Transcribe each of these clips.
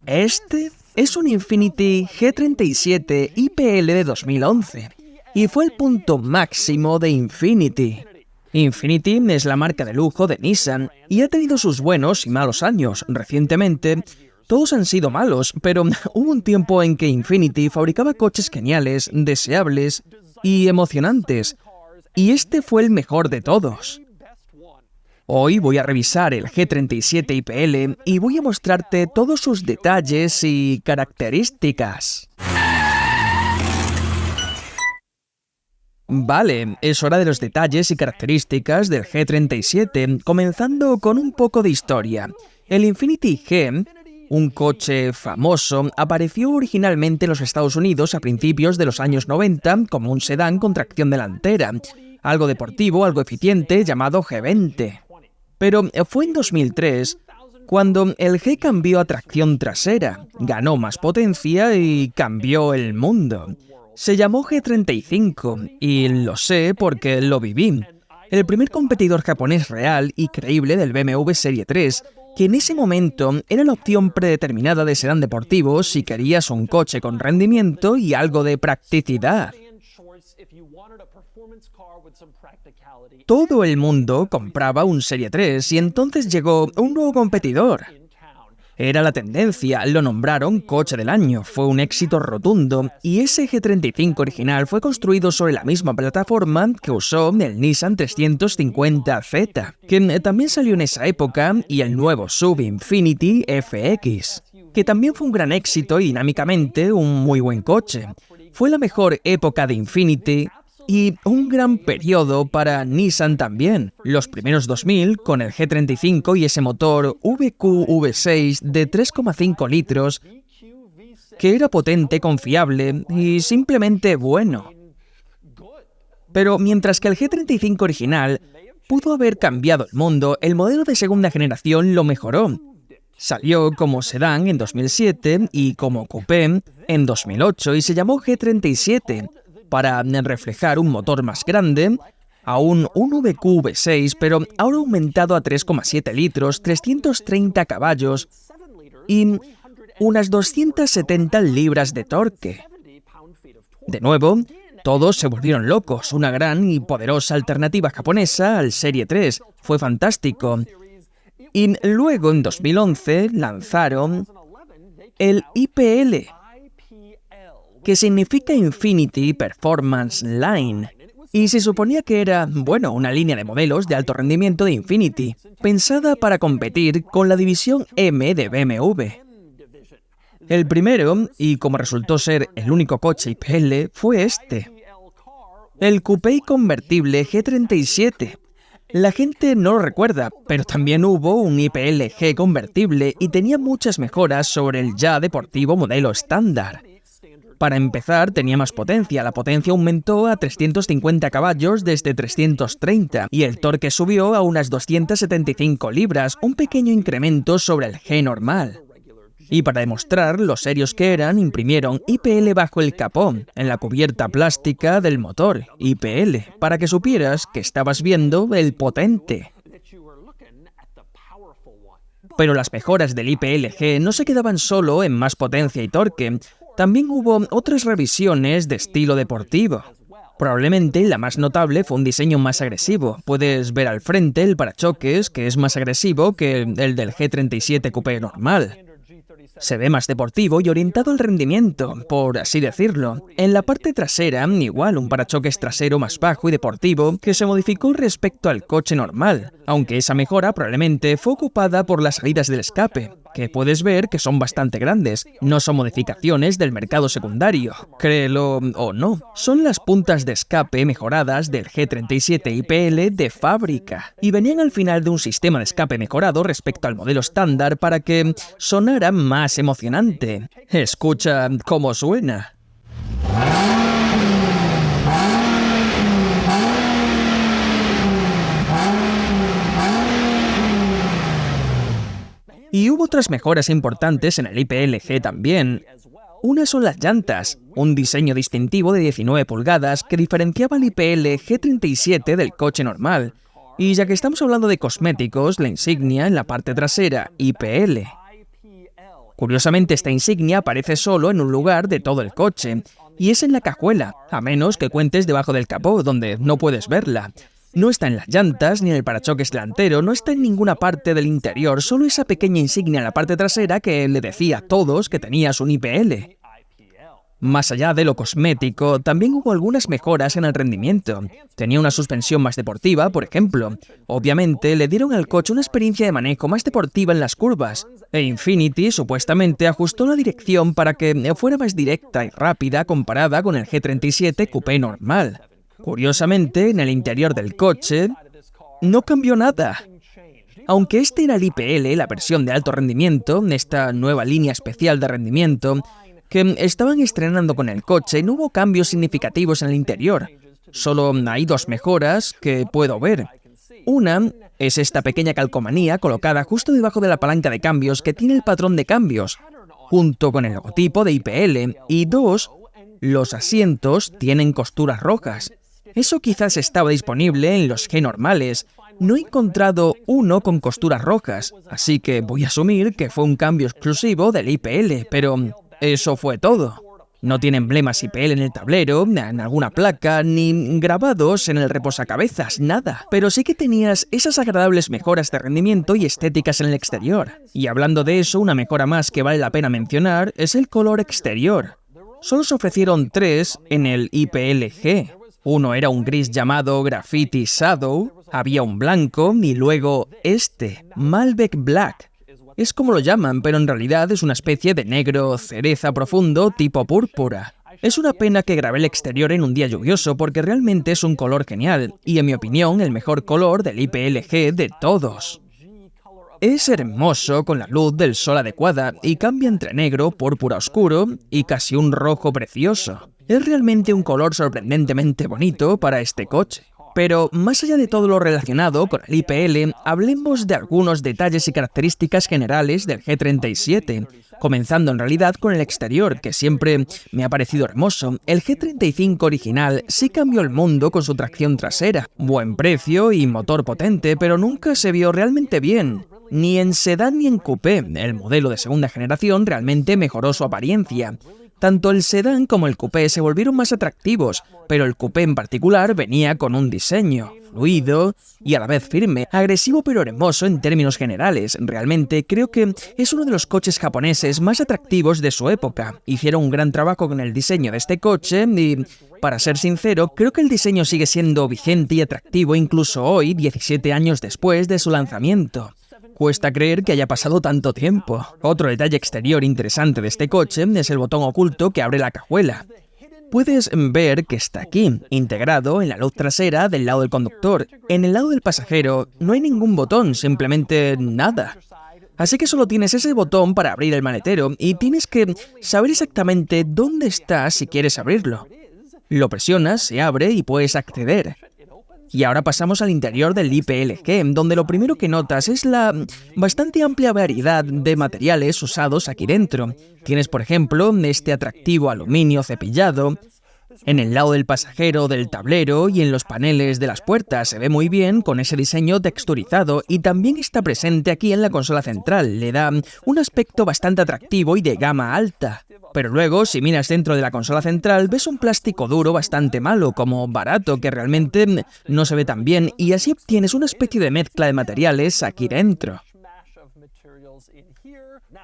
Este es un Infiniti G37 IPL de 2011 y fue el punto máximo de Infiniti. Infiniti es la marca de lujo de Nissan y ha tenido sus buenos y malos años. Recientemente, todos han sido malos, pero hubo un tiempo en que Infiniti fabricaba coches geniales, deseables y emocionantes, y este fue el mejor de todos. Hoy voy a revisar el G37 IPL y voy a mostrarte todos sus detalles y características. Vale, es hora de los detalles y características del G37, comenzando con un poco de historia. El Infiniti G, un coche famoso, apareció originalmente en los Estados Unidos a principios de los años 90 como un sedán con tracción delantera, algo deportivo, algo eficiente, llamado G20. Pero fue en 2003 cuando el G cambió a tracción trasera, ganó más potencia y cambió el mundo. Se llamó G35 y lo sé porque lo viví. El primer competidor japonés real y creíble del BMW Serie 3, que en ese momento era la opción predeterminada de sedán deportivo si querías un coche con rendimiento y algo de practicidad. Todo el mundo compraba un Serie 3 y entonces llegó un nuevo competidor. Era la tendencia, lo nombraron coche del año, fue un éxito rotundo y ese G35 original fue construido sobre la misma plataforma que usó el Nissan 350Z, que también salió en esa época, y el nuevo SUV Infiniti FX, que también fue un gran éxito y dinámicamente un muy buen coche. Fue la mejor época de Infiniti y un gran periodo para Nissan también. Los primeros 2000 con el G35 y ese motor VQ V6 de 3,5 litros, que era potente, confiable y simplemente bueno. Pero mientras que el G35 original pudo haber cambiado el mundo, el modelo de segunda generación lo mejoró. Salió como sedán en 2007 y como coupé en 2008 y se llamó G37, para reflejar un motor más grande, aún un VQ V6, pero ahora aumentado a 3,7 litros, 330 caballos y unas 270 libras de torque. De nuevo, todos se volvieron locos, una gran y poderosa alternativa japonesa al Serie 3, fue fantástico. Y luego, en 2011, lanzaron el IPL, que significa Infiniti Performance Line, y se suponía que era, bueno, una línea de modelos de alto rendimiento de Infiniti, pensada para competir con la división M de BMW. El primero, y como resultó ser el único coche IPL, fue este, el coupé convertible G37. La gente no lo recuerda, pero también hubo un IPL G convertible y tenía muchas mejoras sobre el ya deportivo modelo estándar. Para empezar, tenía más potencia. La potencia aumentó a 350 caballos desde 330 y el torque subió a unas 275 libras, un pequeño incremento sobre el G normal. Y para demostrar lo serios que eran, imprimieron IPL bajo el capó, en la cubierta plástica del motor, IPL, para que supieras que estabas viendo el potente. Pero las mejoras del IPL G no se quedaban solo en más potencia y torque. También hubo otras revisiones de estilo deportivo. Probablemente la más notable fue un diseño más agresivo. Puedes ver al frente el parachoques, que es más agresivo que el del G37 Coupé normal. Se ve más deportivo y orientado al rendimiento, por así decirlo. En la parte trasera, igual un parachoques trasero más bajo y deportivo que se modificó respecto al coche normal, aunque esa mejora probablemente fue ocupada por las salidas del escape, que puedes ver que son bastante grandes. No son modificaciones del mercado secundario, créelo o no. Son las puntas de escape mejoradas del G37 IPL de fábrica, y venían al final de un sistema de escape mejorado respecto al modelo estándar para que sonara más emocionante. Escucha cómo suena. Y hubo otras mejoras importantes en el IPL G también. Una son las llantas, un diseño distintivo de 19 pulgadas que diferenciaba el IPL G37 del coche normal. Y ya que estamos hablando de cosméticos, la insignia en la parte trasera, IPL. Curiosamente, esta insignia aparece solo en un lugar de todo el coche, y es en la cajuela, a menos que cuentes debajo del capó, donde no puedes verla. No está en las llantas ni en el parachoques delantero, no está en ninguna parte del interior, solo esa pequeña insignia en la parte trasera que le decía a todos que tenías un IPL. Más allá de lo cosmético, también hubo algunas mejoras en el rendimiento. Tenía una suspensión más deportiva, por ejemplo. Obviamente, le dieron al coche una experiencia de manejo más deportiva en las curvas. E Infiniti supuestamente ajustó la dirección para que fuera más directa y rápida comparada con el G37 Coupé normal. Curiosamente, en el interior del coche no cambió nada. Aunque este era el IPL, la versión de alto rendimiento, esta nueva línea especial de rendimiento, que estaban estrenando con el coche, no hubo cambios significativos en el interior. Solo hay dos mejoras que puedo ver. Una es esta pequeña calcomanía colocada justo debajo de la palanca de cambios que tiene el patrón de cambios, junto con el logotipo de IPL. Y dos, los asientos tienen costuras rojas. Eso quizás estaba disponible en los G normales. No he encontrado uno con costuras rojas, así que voy a asumir que fue un cambio exclusivo del IPL, pero eso fue todo. No tiene emblemas IPL en el tablero, en alguna placa, ni grabados en el reposacabezas, nada. Pero sí que tenías esas agradables mejoras de rendimiento y estéticas en el exterior. Y hablando de eso, una mejora más que vale la pena mencionar es el color exterior. Solo se ofrecieron 3 en el IPL-G. Uno era un gris llamado Graffiti Shadow, había un blanco y luego este, Malbec Black. Es como lo llaman, pero en realidad es una especie de negro cereza profundo tipo púrpura. Es una pena que grabé el exterior en un día lluvioso porque realmente es un color genial y, en mi opinión, el mejor color del IPL-G de todos. Es hermoso con la luz del sol adecuada y cambia entre negro, púrpura oscuro y casi un rojo precioso. Es realmente un color sorprendentemente bonito para este coche. Pero más allá de todo lo relacionado con el IPL, hablemos de algunos detalles y características generales del G37, comenzando en realidad con el exterior, que siempre me ha parecido hermoso. El G35 original sí cambió el mundo con su tracción trasera, buen precio y motor potente, pero nunca se vio realmente bien. Ni en sedán ni en coupé, el modelo de segunda generación realmente mejoró su apariencia. Tanto el sedán como el coupé se volvieron más atractivos, pero el coupé en particular venía con un diseño fluido y a la vez firme, agresivo pero hermoso en términos generales. Realmente creo que es uno de los coches japoneses más atractivos de su época. Hicieron un gran trabajo con el diseño de este coche y, para ser sincero, creo que el diseño sigue siendo vigente y atractivo incluso hoy, 17 años después de su lanzamiento. Cuesta creer que haya pasado tanto tiempo. Otro detalle exterior interesante de este coche es el botón oculto que abre la cajuela. Puedes ver que está aquí, integrado en la luz trasera del lado del conductor. En el lado del pasajero no hay ningún botón, simplemente nada. Así que solo tienes ese botón para abrir el maletero y tienes que saber exactamente dónde está si quieres abrirlo. Lo presionas, se abre y puedes acceder. Y ahora pasamos al interior del IPL-G, donde lo primero que notas es la bastante amplia variedad de materiales usados aquí dentro. Tienes, por ejemplo, este atractivo aluminio cepillado. En el lado del pasajero del tablero y en los paneles de las puertas se ve muy bien con ese diseño texturizado y también está presente aquí en la consola central. Le da un aspecto bastante atractivo y de gama alta. Pero luego, si miras dentro de la consola central, ves un plástico duro bastante malo, como barato, que realmente no se ve tan bien, y así obtienes una especie de mezcla de materiales aquí dentro.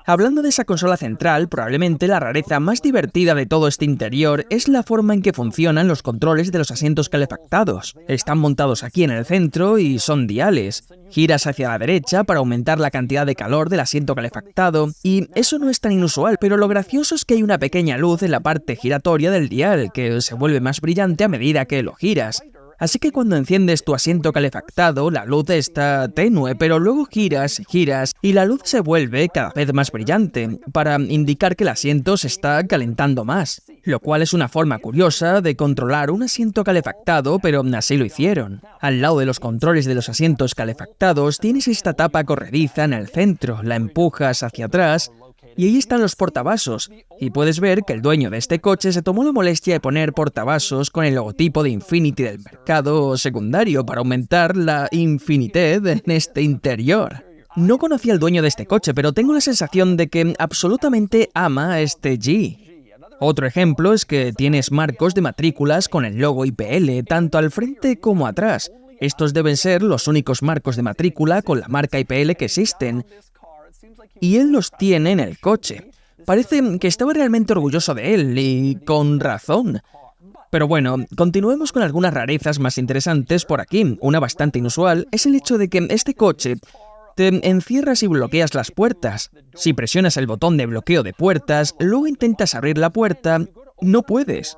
Hablando de esa consola central, probablemente la rareza más divertida de todo este interior es la forma en que funcionan los controles de los asientos calefactados. Están montados aquí en el centro y son diales. Giras hacia la derecha para aumentar la cantidad de calor del asiento calefactado, y eso no es tan inusual, pero lo gracioso es que hay una pequeña luz en la parte giratoria del dial, que se vuelve más brillante a medida que lo giras. Así que cuando enciendes tu asiento calefactado, la luz está tenue, pero luego giras y la luz se vuelve cada vez más brillante, para indicar que el asiento se está calentando más, lo cual es una forma curiosa de controlar un asiento calefactado, pero así lo hicieron. Al lado de los controles de los asientos calefactados tienes esta tapa corrediza en el centro, la empujas hacia atrás, y ahí están los portavasos, y puedes ver que el dueño de este coche se tomó la molestia de poner portavasos con el logotipo de Infiniti del mercado secundario para aumentar la infinitez en este interior. No conocía al dueño de este coche, pero tengo la sensación de que absolutamente ama a este G. Otro ejemplo es que tienes marcos de matrículas con el logo IPL, tanto al frente como atrás. Estos deben ser los únicos marcos de matrícula con la marca IPL que existen. Y él los tiene en el coche. Parece que estaba realmente orgulloso de él, y con razón. Pero bueno, continuemos con algunas rarezas más interesantes por aquí. Una bastante inusual es el hecho de que este coche te encierras y bloqueas las puertas. Si presionas el botón de bloqueo de puertas, luego intentas abrir la puerta, no puedes.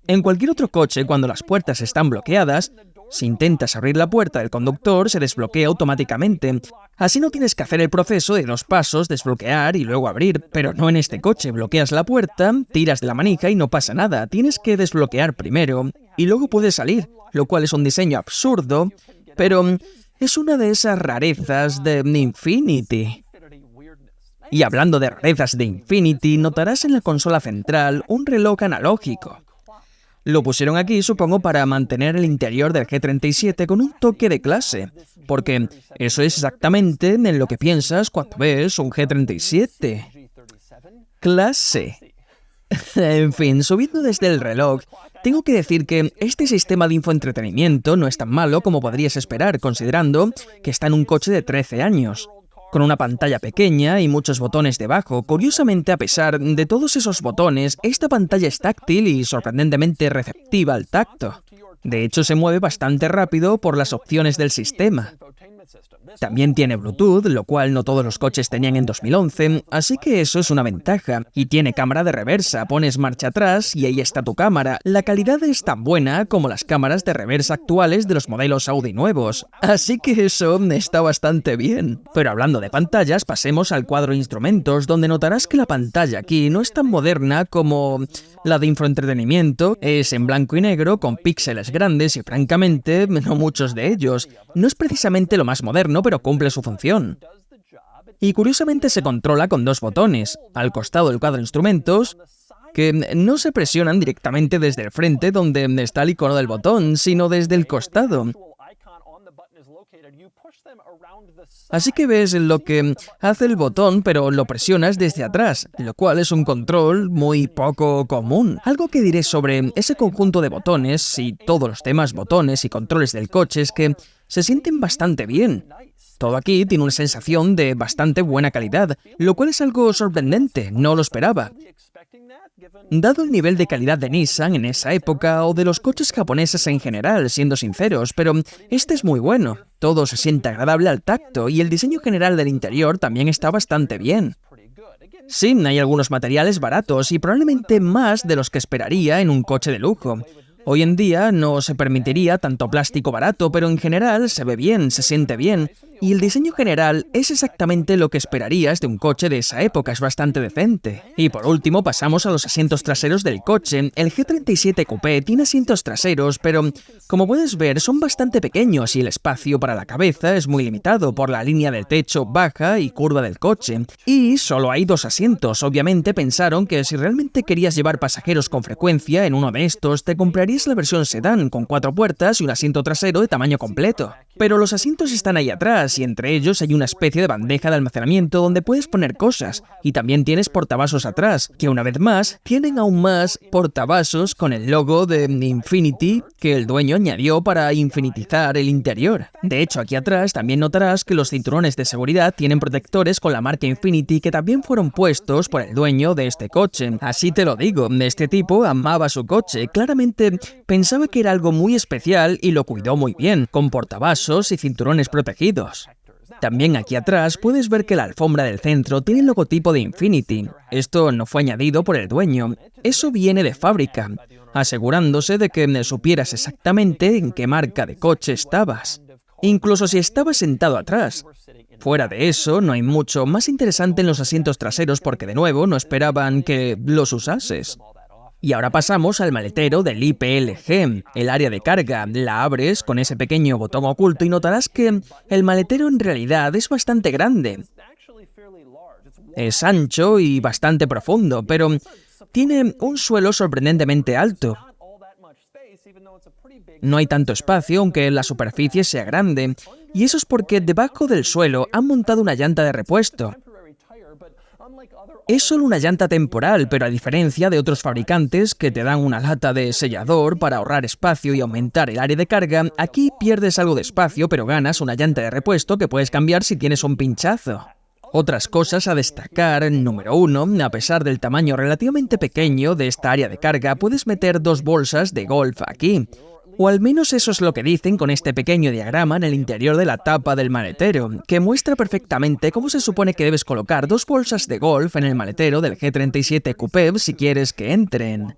En cualquier otro coche, cuando las puertas están bloqueadas, si intentas abrir la puerta del conductor, se desbloquea automáticamente. Así no tienes que hacer el proceso de 2 pasos, desbloquear y luego abrir, pero no en este coche. Bloqueas la puerta, tiras de la manija y no pasa nada. Tienes que desbloquear primero y luego puedes salir, lo cual es un diseño absurdo, pero es una de esas rarezas de Infiniti. Y hablando de rarezas de Infiniti, notarás en la consola central un reloj analógico. Lo pusieron aquí, supongo, para mantener el interior del G37 con un toque de clase, porque eso es exactamente en lo que piensas cuando ves un G37. Clase. En fin, subiendo desde el reloj, tengo que decir que este sistema de infoentretenimiento no es tan malo como podrías esperar, considerando que está en un coche de 13 años. Con una pantalla pequeña y muchos botones debajo. Curiosamente, a pesar de todos esos botones, esta pantalla es táctil y sorprendentemente receptiva al tacto. De hecho, se mueve bastante rápido por las opciones del sistema. También tiene Bluetooth, lo cual no todos los coches tenían en 2011, así que eso es una ventaja. Y tiene cámara de reversa, pones marcha atrás y ahí está tu cámara. La calidad es tan buena como las cámaras de reversa actuales de los modelos Audi nuevos, así que eso está bastante bien. Pero hablando de pantallas, pasemos al cuadro de instrumentos, donde notarás que la pantalla aquí no es tan moderna como la de infoentretenimiento. Es en blanco y negro, con píxeles grandes y francamente, no muchos de ellos. No es precisamente lo más moderno, pero cumple su función. Y curiosamente se controla con 2 botones, al costado del cuadro de instrumentos, que no se presionan directamente desde el frente donde está el icono del botón, sino desde el costado. Así que ves lo que hace el botón, pero lo presionas desde atrás, lo cual es un control muy poco común. Algo que diré sobre ese conjunto de botones y todos los demás botones y controles del coche es que se sienten bastante bien. Todo aquí tiene una sensación de bastante buena calidad, lo cual es algo sorprendente, no lo esperaba. Dado el nivel de calidad de Nissan en esa época o de los coches japoneses en general, siendo sinceros, pero este es muy bueno. Todo se siente agradable al tacto y el diseño general del interior también está bastante bien. Sí, hay algunos materiales baratos y probablemente más de los que esperaría en un coche de lujo. Hoy en día no se permitiría tanto plástico barato, pero en general se ve bien, se siente bien, y el diseño general es exactamente lo que esperarías de un coche de esa época, es bastante decente. Y por último pasamos a los asientos traseros del coche. El G37 Coupé tiene asientos traseros, pero como puedes ver son bastante pequeños y el espacio para la cabeza es muy limitado por la línea del techo baja y curva del coche. Y solo hay 2 asientos. Obviamente pensaron que si realmente querías llevar pasajeros con frecuencia en uno de estos, te comprarías la versión sedán con 4 puertas y un asiento trasero de tamaño completo. Pero los asientos están ahí atrás y entre ellos hay una especie de bandeja de almacenamiento donde puedes poner cosas, y también tienes portavasos atrás, que una vez más tienen aún más portavasos con el logo de Infiniti que el dueño añadió para infinitizar el interior. De hecho, aquí atrás también notarás que los cinturones de seguridad tienen protectores con la marca Infiniti que también fueron puestos por el dueño de este coche. Así te lo digo, este tipo amaba su coche, claramente pensaba que era algo muy especial y lo cuidó muy bien, con portavasos y cinturones protegidos. También aquí atrás puedes ver que la alfombra del centro tiene el logotipo de Infiniti. Esto no fue añadido por el dueño, eso viene de fábrica, asegurándose de que supieras exactamente en qué marca de coche estabas, incluso si estabas sentado atrás. Fuera de eso, no hay mucho más interesante en los asientos traseros porque de nuevo no esperaban que los usases. Y ahora pasamos al maletero del IPLG, el área de carga. La abres con ese pequeño botón oculto y notarás que el maletero en realidad es bastante grande. Es ancho y bastante profundo, pero tiene un suelo sorprendentemente alto. No hay tanto espacio, aunque la superficie sea grande, y eso es porque debajo del suelo han montado una llanta de repuesto. Es solo una llanta temporal, pero a diferencia de otros fabricantes que te dan una lata de sellador para ahorrar espacio y aumentar el área de carga, aquí pierdes algo de espacio, pero ganas una llanta de repuesto que puedes cambiar si tienes un pinchazo. Otras cosas a destacar: número 1, a pesar del tamaño relativamente pequeño de esta área de carga, puedes meter 2 bolsas de golf aquí. O al menos eso es lo que dicen con este pequeño diagrama en el interior de la tapa del maletero, que muestra perfectamente cómo se supone que debes colocar 2 bolsas de golf en el maletero del G37 Coupé si quieres que entren.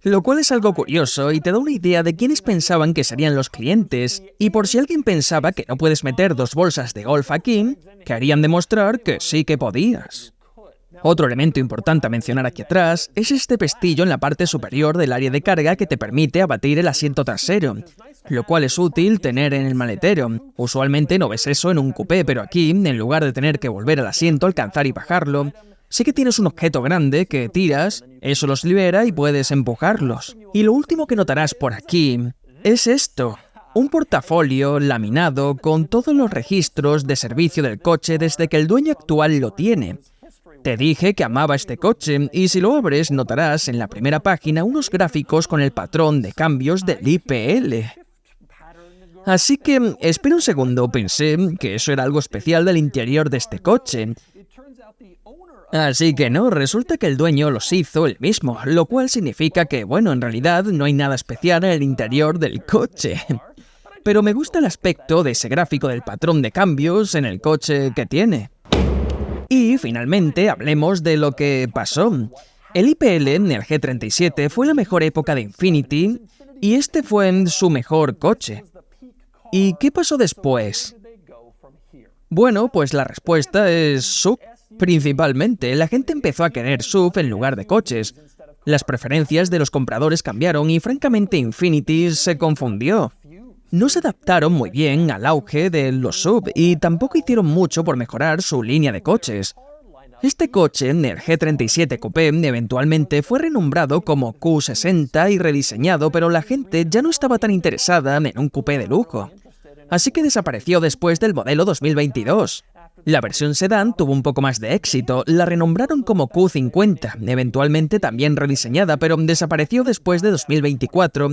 Lo cual es algo curioso y te da una idea de quiénes pensaban que serían los clientes, y por si alguien pensaba que no puedes meter 2 bolsas de golf aquí, querían demostrar que sí que podías. Otro elemento importante a mencionar aquí atrás es este pestillo en la parte superior del área de carga que te permite abatir el asiento trasero, lo cual es útil tener en el maletero. Usualmente no ves eso en un coupé, pero aquí, en lugar de tener que volver al asiento, alcanzar y bajarlo, sí que tienes un objeto grande que tiras, eso los libera y puedes empujarlos. Y lo último que notarás por aquí es esto: un portafolio laminado con todos los registros de servicio del coche desde que el dueño actual lo tiene. Te dije que amaba este coche, y si lo abres notarás en la primera página unos gráficos con el patrón de cambios del IPL. Así que, espera un segundo, pensé que eso era algo especial del interior de este coche. Así que no, resulta que el dueño los hizo él mismo, lo cual significa que, bueno, en realidad no hay nada especial en el interior del coche. Pero me gusta el aspecto de ese gráfico del patrón de cambios en el coche que tiene. Y, finalmente, hablemos de lo que pasó. El IPL en el G37 fue la mejor época de Infiniti, y este fue su mejor coche. ¿Y qué pasó después? Bueno, pues la respuesta es SUV. Principalmente, la gente empezó a querer SUV en lugar de coches. Las preferencias de los compradores cambiaron y, francamente, Infiniti se confundió. No se adaptaron muy bien al auge de los SUV y tampoco hicieron mucho por mejorar su línea de coches. Este coche, el G37 Coupé, eventualmente fue renombrado como Q60 y rediseñado, pero la gente ya no estaba tan interesada en un coupé de lujo. Así que desapareció después del modelo 2022. La versión sedán tuvo un poco más de éxito, la renombraron como Q50, eventualmente también rediseñada, pero desapareció después de 2024,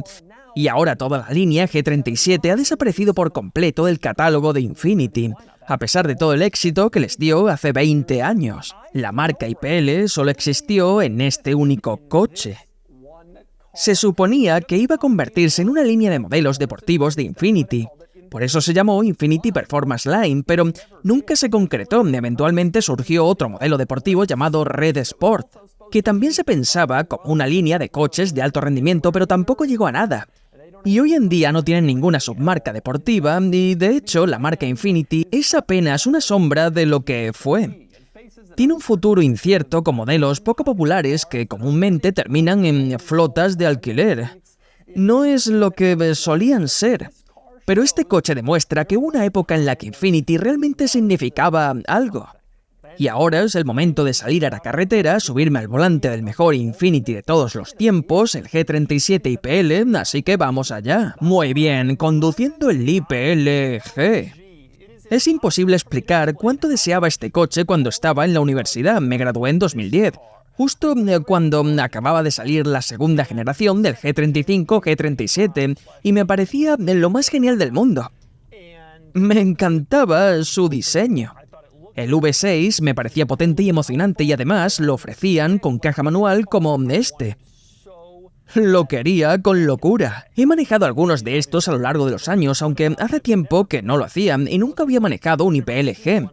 y ahora toda la línea G37 ha desaparecido por completo del catálogo de Infiniti, a pesar de todo el éxito que les dio hace 20 años. La marca IPL solo existió en este único coche. Se suponía que iba a convertirse en una línea de modelos deportivos de Infiniti. Por eso se llamó Infiniti Performance Line, pero nunca se concretó. Eventualmente surgió otro modelo deportivo llamado Red Sport, que también se pensaba como una línea de coches de alto rendimiento, pero tampoco llegó a nada. Y hoy en día no tienen ninguna submarca deportiva, y de hecho la marca Infiniti es apenas una sombra de lo que fue. Tiene un futuro incierto con modelos poco populares que comúnmente terminan en flotas de alquiler. No es lo que solían ser. Pero este coche demuestra que hubo una época en la que Infiniti realmente significaba algo. Y ahora es el momento de salir a la carretera, subirme al volante del mejor Infiniti de todos los tiempos, el G37 IPL, así que vamos allá. Muy bien, conduciendo el IPL G. Es imposible explicar cuánto deseaba este coche cuando estaba en la universidad. Me gradué en 2010. Justo cuando acababa de salir la segunda generación del G35, G37, y me parecía lo más genial del mundo. Me encantaba su diseño. El V6 me parecía potente y emocionante, y además lo ofrecían con caja manual como este. Lo quería con locura. He manejado algunos de estos a lo largo de los años, aunque hace tiempo que no lo hacía y nunca había manejado un IPL G.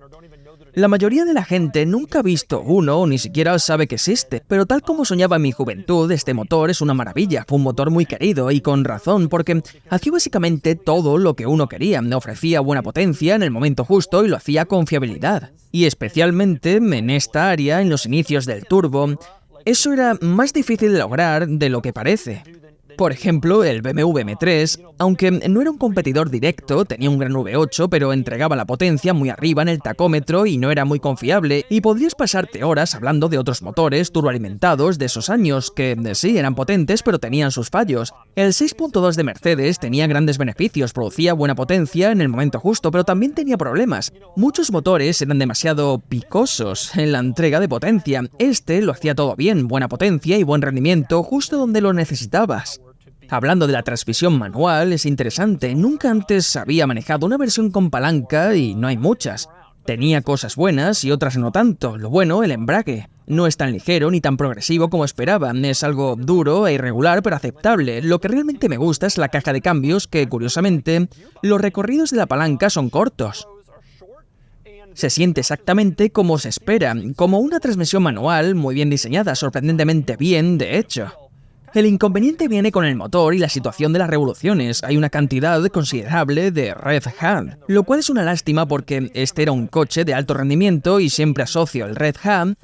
La mayoría de la gente nunca ha visto uno o ni siquiera sabe que existe, pero tal como soñaba en mi juventud, este motor es una maravilla. Fue un motor muy querido y con razón, porque hacía básicamente todo lo que uno quería. Ofrecía buena potencia en el momento justo y lo hacía con fiabilidad. Y especialmente en esta área, en los inicios del turbo, eso era más difícil de lograr de lo que parece. Por ejemplo, el BMW M3, aunque no era un competidor directo, tenía un gran V8, pero entregaba la potencia muy arriba en el tacómetro y no era muy confiable, y podrías pasarte horas hablando de otros motores turboalimentados de esos años, que sí, eran potentes, pero tenían sus fallos. El 6.2 de Mercedes tenía grandes beneficios, producía buena potencia en el momento justo, pero también tenía problemas. Muchos motores eran demasiado picosos en la entrega de potencia. Este lo hacía todo bien, buena potencia y buen rendimiento justo donde lo necesitabas. Hablando de la transmisión manual, es interesante, nunca antes había manejado una versión con palanca y no hay muchas. Tenía cosas buenas y otras no tanto. Lo bueno, el embrague. No es tan ligero ni tan progresivo como esperaba, es algo duro e irregular pero aceptable. Lo que realmente me gusta es la caja de cambios que, curiosamente, los recorridos de la palanca son cortos. Se siente exactamente como se espera, como una transmisión manual muy bien diseñada, sorprendentemente bien, de hecho. El inconveniente viene con el motor y la situación de las revoluciones. Hay una cantidad considerable de Red Ham, lo cual es una lástima porque este era un coche de alto rendimiento y siempre asocio el Red Ham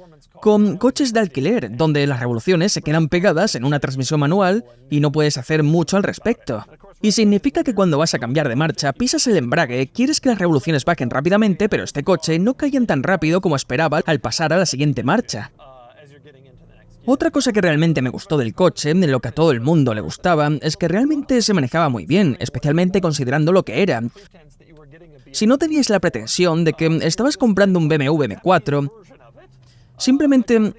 con coches de alquiler, donde las revoluciones se quedan pegadas en una transmisión manual y no puedes hacer mucho al respecto. Y significa que cuando vas a cambiar de marcha, pisas el embrague, quieres que las revoluciones bajen rápidamente, pero este coche no caían tan rápido como esperaba al pasar a la siguiente marcha. Otra cosa que realmente me gustó del coche, de lo que a todo el mundo le gustaba, es que realmente se manejaba muy bien, especialmente considerando lo que era. Si no tenías la pretensión de que estabas comprando un BMW M4, simplemente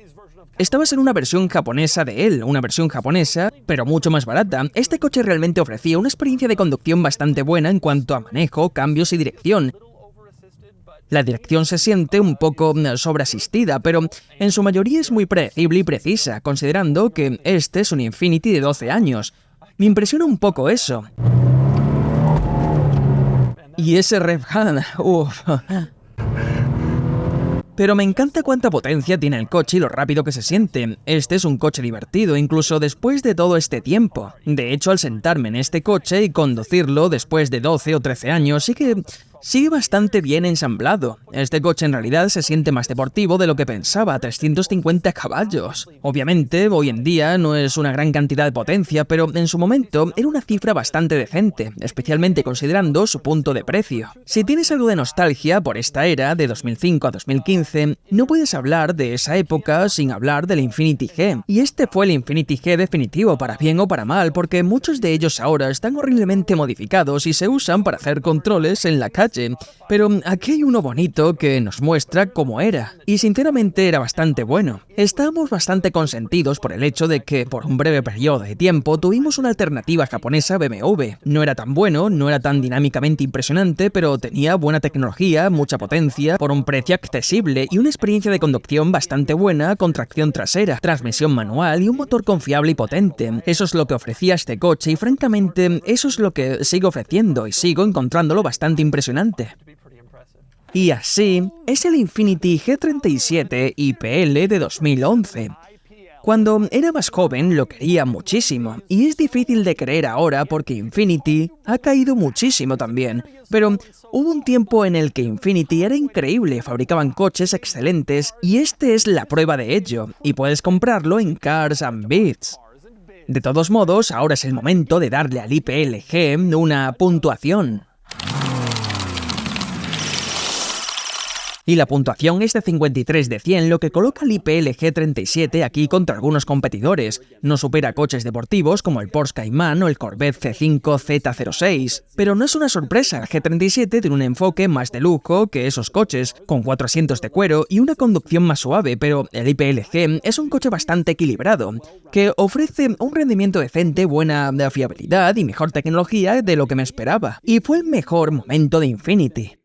estabas en una versión japonesa de él, una versión japonesa, pero mucho más barata. Este coche realmente ofrecía una experiencia de conducción bastante buena en cuanto a manejo, cambios y dirección. La dirección se siente un poco sobreasistida, pero en su mayoría es muy predecible y precisa, considerando que este es un Infiniti de 12 años. Me impresiona un poco eso. Y ese Rev Han, uff. Pero me encanta cuánta potencia tiene el coche y lo rápido que se siente. Este es un coche divertido, incluso después de todo este tiempo. De hecho, al sentarme en este coche y conducirlo después de 12 o 13 años, sigue bastante bien ensamblado. Este coche en realidad se siente más deportivo de lo que pensaba, 350 caballos. Obviamente, hoy en día no es una gran cantidad de potencia, pero en su momento era una cifra bastante decente, especialmente considerando su punto de precio. Si tienes algo de nostalgia por esta era, de 2005 a 2015, no puedes hablar de esa época sin hablar del Infiniti G. Y este fue el Infiniti G definitivo, para bien o para mal, porque muchos de ellos ahora están horriblemente modificados y se usan para hacer controles en la calle. Pero aquí hay uno bonito que nos muestra cómo era, y sinceramente era bastante bueno. Estábamos bastante consentidos por el hecho de que, por un breve periodo de tiempo, tuvimos una alternativa japonesa BMW. No era tan bueno, no era tan dinámicamente impresionante, pero tenía buena tecnología, mucha potencia, por un precio accesible y una experiencia de conducción bastante buena, con tracción trasera, transmisión manual y un motor confiable y potente. Eso es lo que ofrecía este coche y francamente eso es lo que sigo ofreciendo y sigo encontrándolo bastante impresionante. Y así es el Infiniti G37 IPL de 2011. Cuando era más joven lo quería muchísimo, y es difícil de creer ahora porque Infiniti ha caído muchísimo también. Pero hubo un tiempo en el que Infiniti era increíble, fabricaban coches excelentes, y este es la prueba de ello, y puedes comprarlo en Cars and Bits. De todos modos, ahora es el momento de darle al IPL-G una puntuación. Y la puntuación es de 53 de 100, lo que coloca al IPL G37 aquí contra algunos competidores. No supera coches deportivos como el Porsche Cayman o el Corvette C5 Z06. Pero no es una sorpresa, el G37 tiene un enfoque más de lujo que esos coches, con 4 asientos de cuero y una conducción más suave, pero el IPL G es un coche bastante equilibrado, que ofrece un rendimiento decente, buena fiabilidad y mejor tecnología de lo que me esperaba. Y fue el mejor momento de Infiniti.